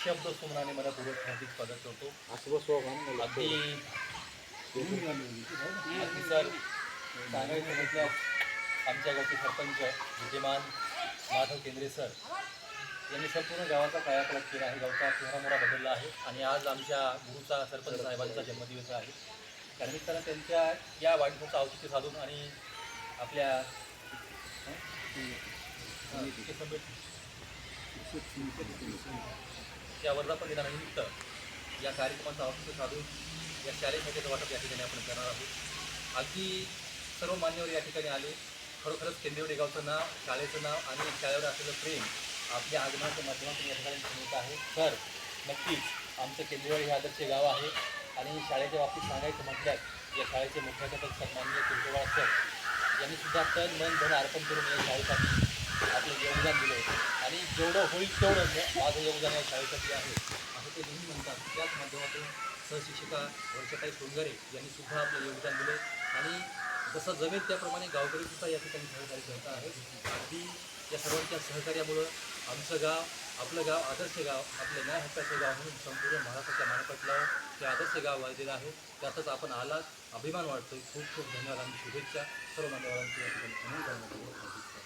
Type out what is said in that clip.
शब्द सुमनाने मनपूर्वक हार्दिक स्वागत करतो. अगदी सर सांगायचं म्हटलं आमच्या गावचे सरपंच विद्यमान माधव केंद्रे सर यांनी संपूर्ण गावाचा कायापालट केला आहे. गावचा चेहरामोहरा बदलला आहे आणि आज आमच्या गुरुचा सरपंच साहेबांचा जन्मदिवस आहे. त्यानिमित्तानं त्यांच्या या वाढदिवसाचं औचित्य साधून आणि आपल्या या वर्धापन दिनानिमित्त या कार्यक्रमाचं औचित्य साधून या शालेय खात्याचं वाटप या ठिकाणी आपण करणार आहोत. अगदी सर्व मान्यवर या ठिकाणी आले. खरोखरच केंद्रेवाडी गावचं नाव, शाळेचं नाव आणि शाळेवर असलेलं प्रेम आपल्या आगमनाच्या माध्यमातून या ठिकाणी सांगत आहे. सर नक्कीच आमचं केंद्रेवाडी हे आदर्श गाव आहे आणि शाळेच्या बाबतीत सांगायचं म्हटल्यास या शाळेचे मुख्याध्यापक सन्माननीय किरकोळ सर यांनी सुद्धा तन मन धन अर्पण करून या शाळेसाठी आपलं योगदान दिलं होतं आणि जेवढं होईल तेवढं माझं योगदान या शाळेसाठी आहे असं ते नेहमी म्हणतात. त्याच माध्यमातून सहशिक्षिका वर्षाताई सोनगरे यांनी सुद्धा आपलं योगदान दिलं आणि जसं जमेल त्याप्रमाणे गावकरीसुद्धा या ठिकाणी सहकार्य करत आहेत. अगदी या सर्वांच्या सहकार्यामुळं आमचं गाव, आपलं गाव आदर्श गाव, आपलं न्याय हक्काचं गाव म्हणून संपूर्ण महाराष्ट्राच्या मानपटलावर हे आदर्श गाव वाढलेलं आहे. त्यातच आपण आलात, अभिमान वाटतो. खूप खूप धन्यवाद. आमची शुभेच्छा सर्व मान्यवरांची या ठिकाणी